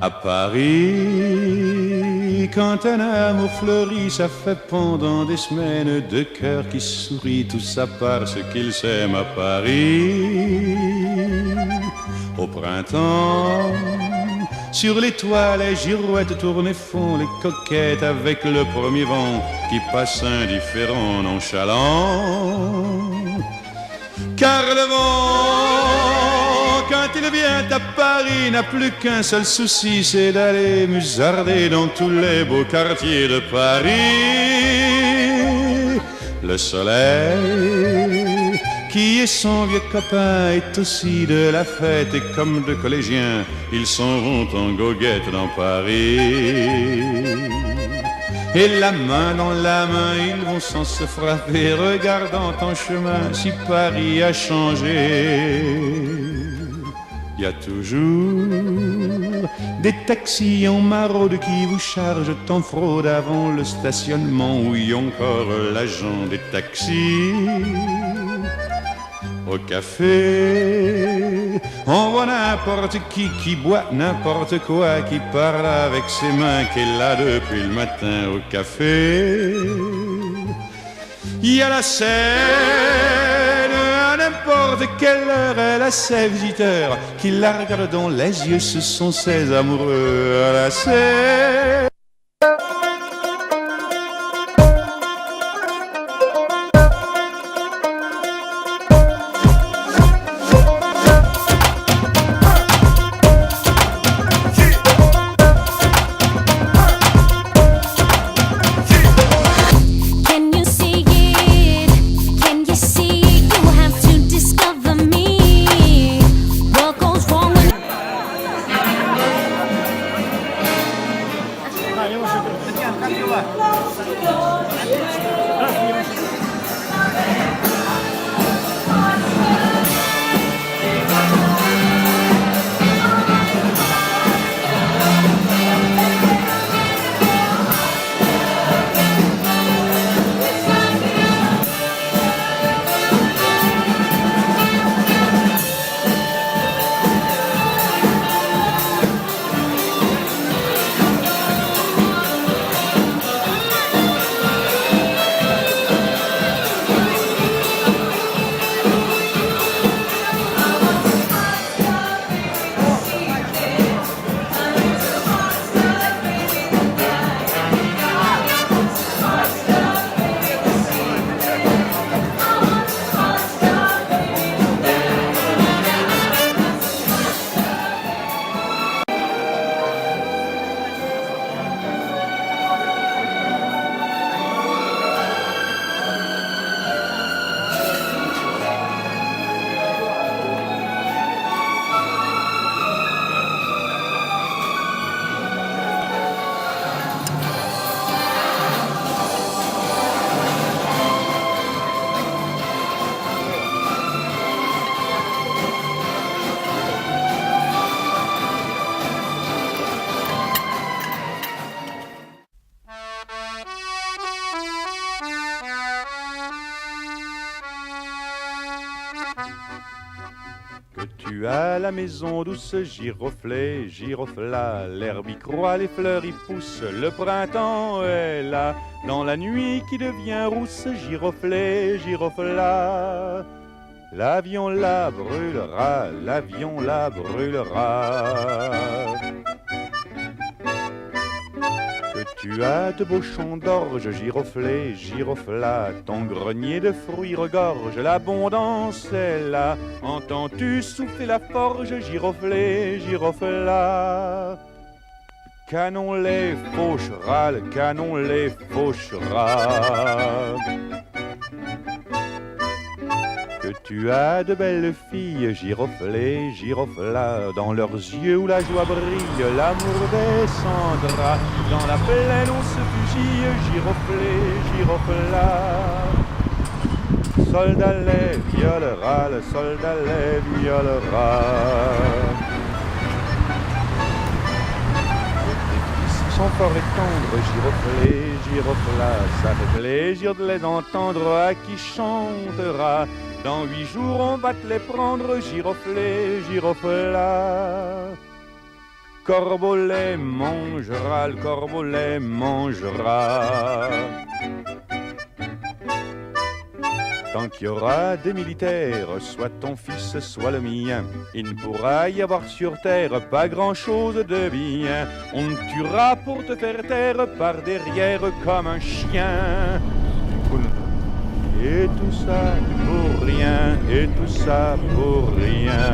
À Paris, quand un amour fleurit, ça fait pendant des semaines deux cœurs qui sourient, tout ça parce qu'ils s'aiment à Paris. Au printemps, sur les toits, les girouettes tournent et font les coquettes avec le premier vent qui passe indifférent, nonchalant. Car le vent, quand il vient à Paris, n'a plus qu'un seul souci, c'est d'aller musarder dans tous les beaux quartiers de Paris. Le soleil, qui est son vieux copain, est aussi de la fête, et comme deux collégiens, ils s'en vont en goguette dans Paris. Et la main dans la main, ils vont sans se frapper, regardant en chemin si Paris a changé. Il y a toujours des taxis en maraude qui vous chargent en fraude avant le stationnement, où y a encore l'agent des taxis. Au café, on voit n'importe qui boit n'importe quoi, qui parle avec ses mains, qui est là depuis le matin au café. Il y a la scène, à n'importe quelle heure, elle a ses visiteurs qui la regardent dans les yeux, ce sont ses amoureux à la scène. Tu as la maison douce, giroflée, girofla, l'herbe y croît, les fleurs y poussent, le printemps est là, dans la nuit qui devient rousse, giroflée, girofla. L'avion la brûlera, l'avion la brûlera. Que tu as de beaux champs d'orge, giroflée, girofla, ton grenier de fruits regorge, l'abondance est là. Entends-tu souffler la forge, giroflée, girofla? Canon les fauchera, le canon les fauchera. Que tu as de belles filles, giroflée, girofla, dans leurs yeux où la joie brille, l'amour descendra. Dans la plaine on se fusille, giroflée, girofla. Soldat les violera, le soldat les violera. Son fort et tendre, giroflée, girofla, ça fait plaisir de les entendre, à qui chantera. Dans 8 jours on va te les prendre, giroflée, girofla. corbeau les mangera, le corbeau les mangera. Tant qu'il y aura des militaires, soit ton fils, soit le mien, il ne pourra y avoir sur terre pas grand-chose de bien. On te tuera pour te faire taire par derrière comme un chien. Et tout ça pour rien, et tout ça pour rien.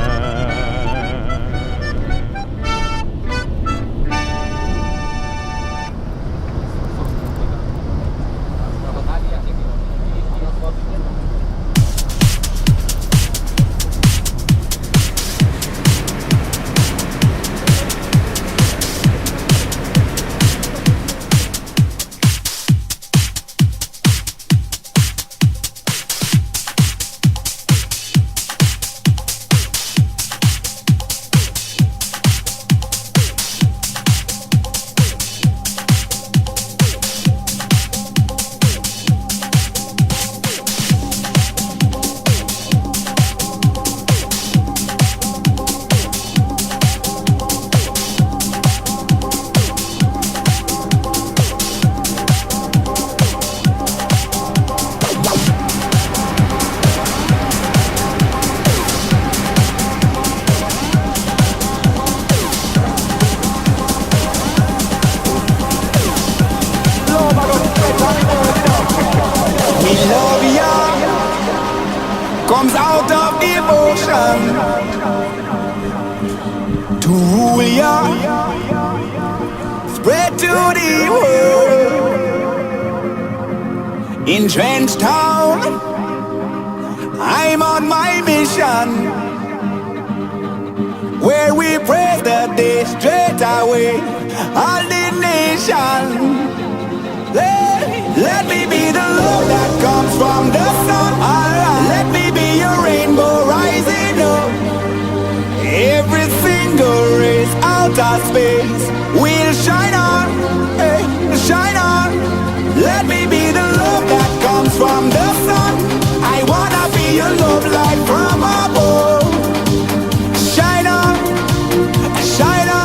Comes out of devotion to rule ya, spread to the world. In Trench Town, I'm on my mission, where we praise the day straight away, all the nation. Let me be the love that comes from the sun. Let me be your rainbow rising up. Every single race out of space will shine on, hey, shine on. Let me be the love that comes from the sun. I wanna be your love light from above. Shine on, shine on.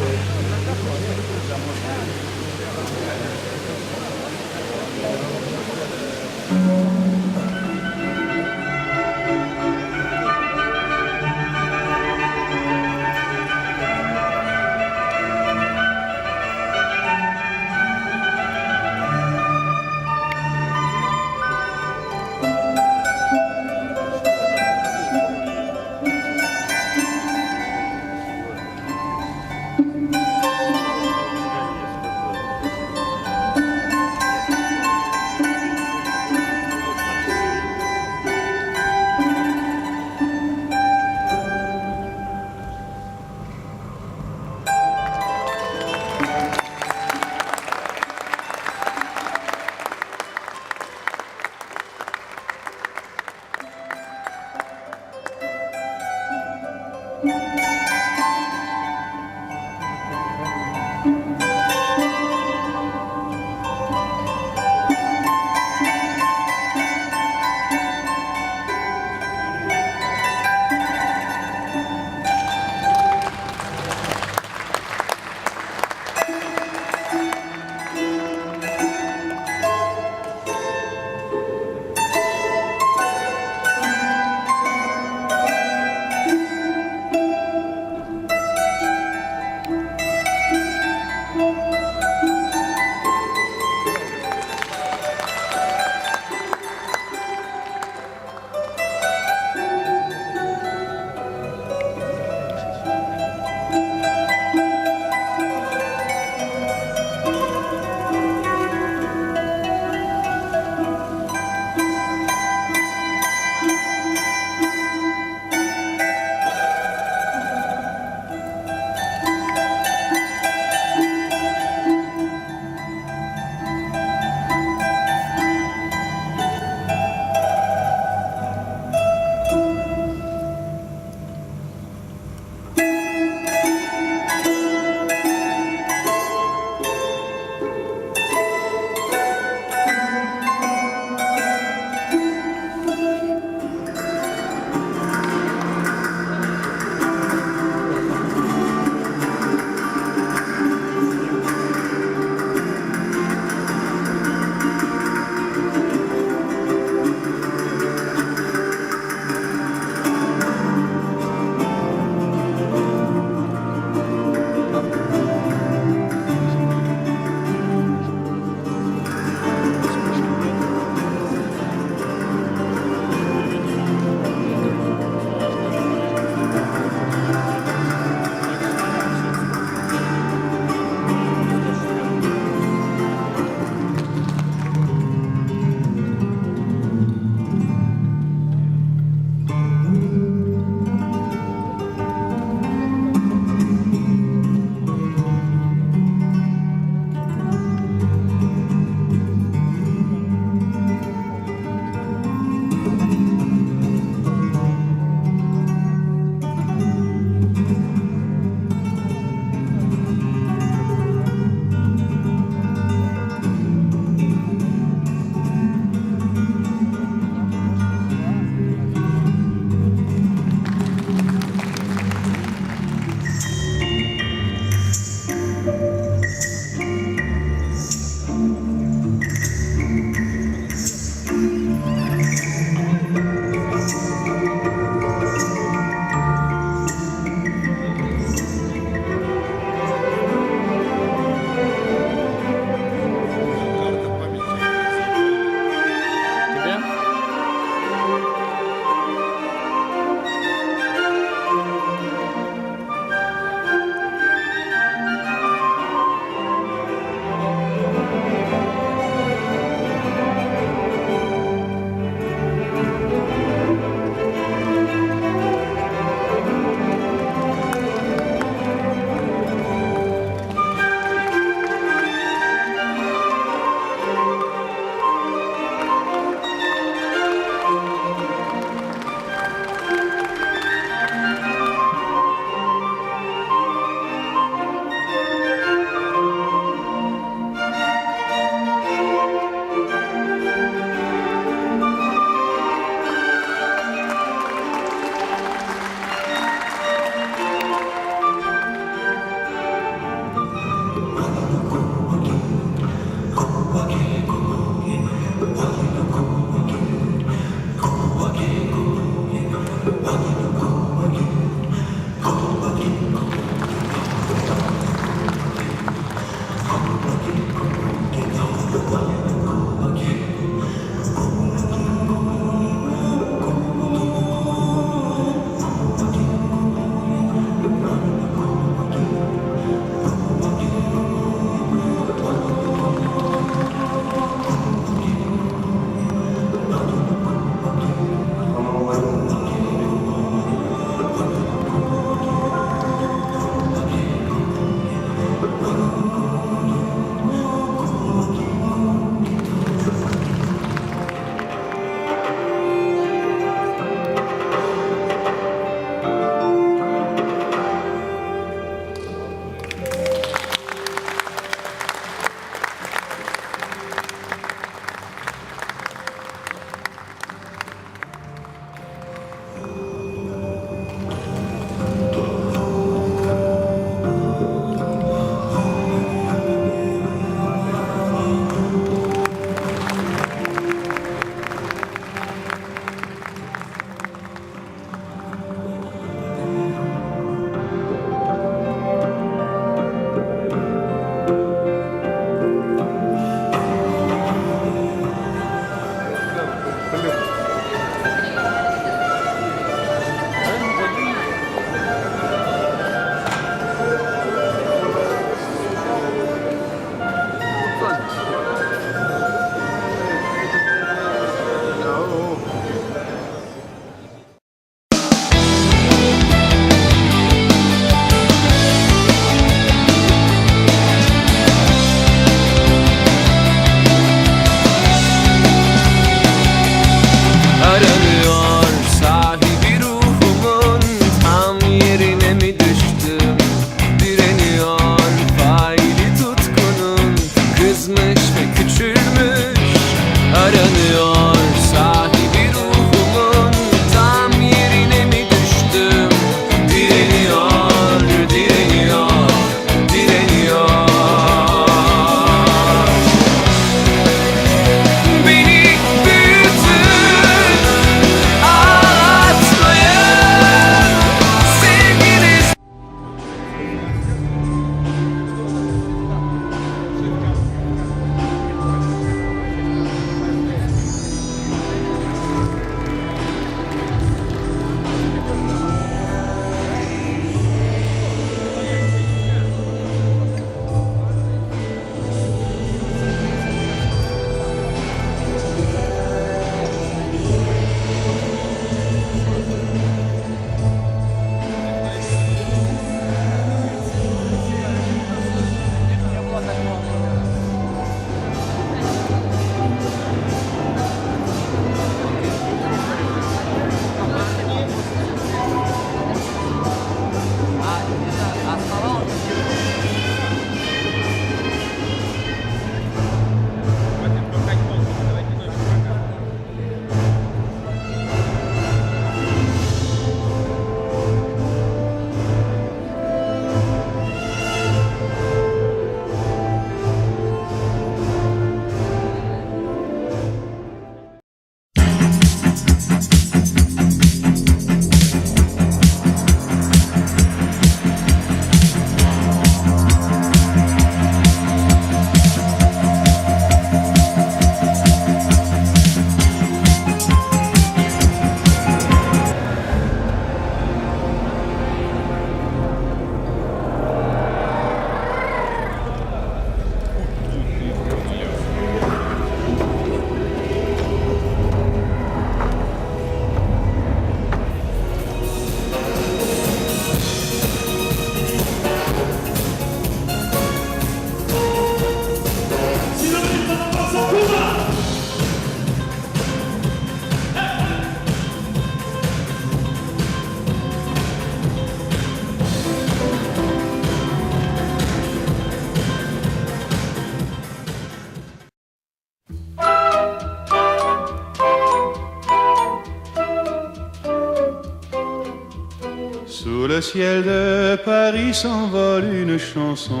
le ciel de Paris s'envole une chanson.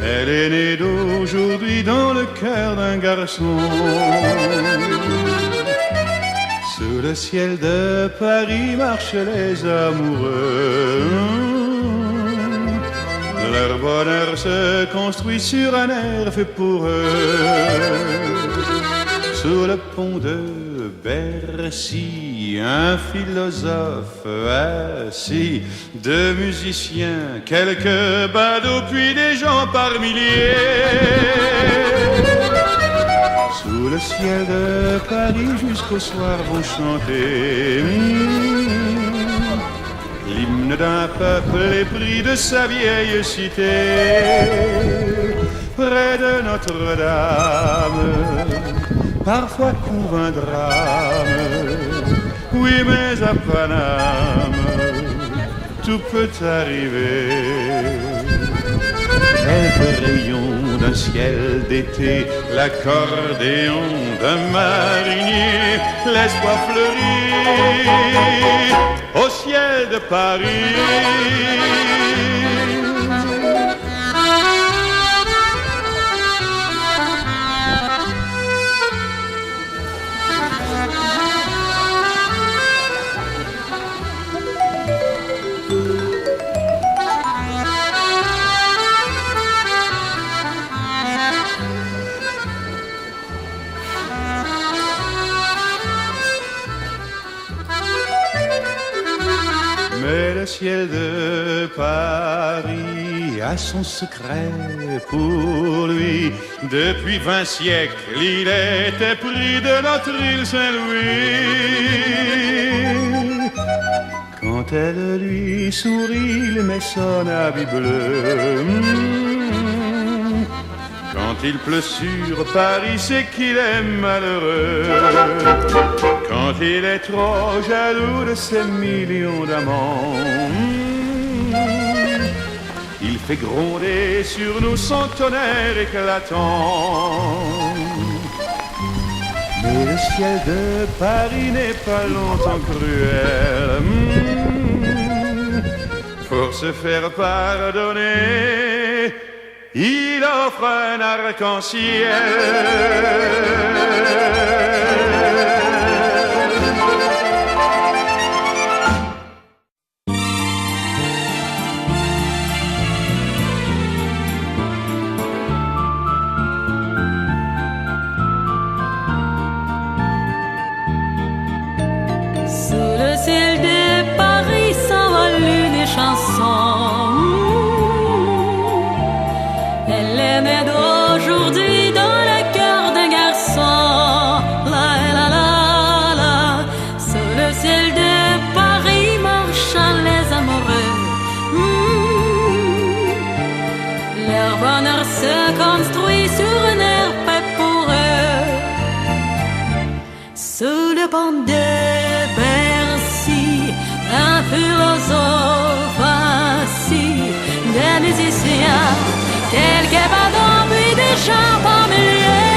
Elle est née d'aujourd'hui dans le cœur d'un garçon. Sous le ciel de Paris marchent les amoureux. Leur bonheur se construit sur un air fait pour eux. Sous le pont de Bercy, un philosophe assis, deux musiciens, quelques badauds, puis des gens par milliers. Sous le ciel de Paris jusqu'au soir vont chanter l'hymne d'un peuple épris de sa vieille cité. Près de Notre-Dame, parfois couvre un drame. Oui, mais à Paname, tout peut arriver. Quelques rayons d'un ciel d'été, l'accordéon d'un marinier, l'espoir fleurit au ciel de Paris. Mais le ciel de Paris a son secret pour lui. Depuis 20 siècles, il était pris de notre île Saint-Louis. Quand elle lui sourit, il met son habit bleu. Quand il pleut sur Paris, c'est qu'il est malheureux. Quand il est trop jaloux de ses millions d'amants, il fait gronder sur nous son tonnerre éclatant. Mais le ciel de Paris n'est pas longtemps cruel. Pour se faire pardonner, il offre un arc-en-ciel. Sous le ciel de Paris s'envole une chanson. Elle est née d'aujourd'hui dans le cœur d'un garçon. La la la la. Sous le ciel de Paris marchent les amoureux. Leur bonheur se construit sur un air fait pour eux. Sous le pont de Bercy, un philosophe assis, des musiciens, quelques badauds, puis des gens par milliers.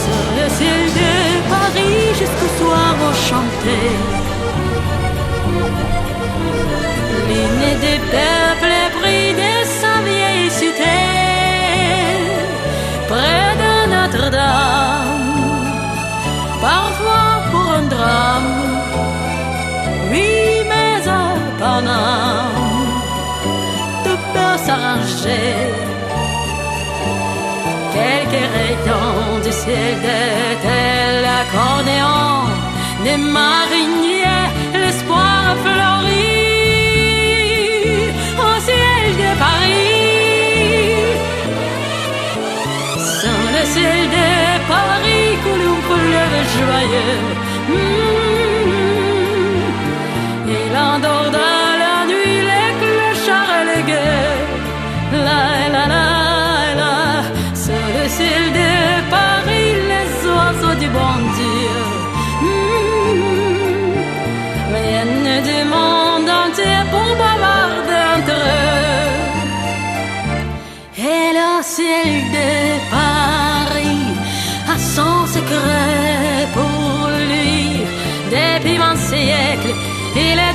Sur le ciel de Paris, jusqu'au soir vont chanter l'hymne des peuples épris de sa vieille cité. Près de Notre-Dame, parfois pour un drame, oui, mais à Paname, tout peut s'arranger. Quelques rayons du ciel d'étaient l'accordéon des mariniers, l'espoir fleurit au ciel de Paris. Sur le ciel de Paris coule un fleuve joyeux. Il endort dans la nuit les clochards et les gueux. La la la la. Sur le ciel de Paris les oiseaux du bon Dieu viennent du monde entier pour bavarder entre eux. Et le ciel de Paris a son secret pour lui. Il est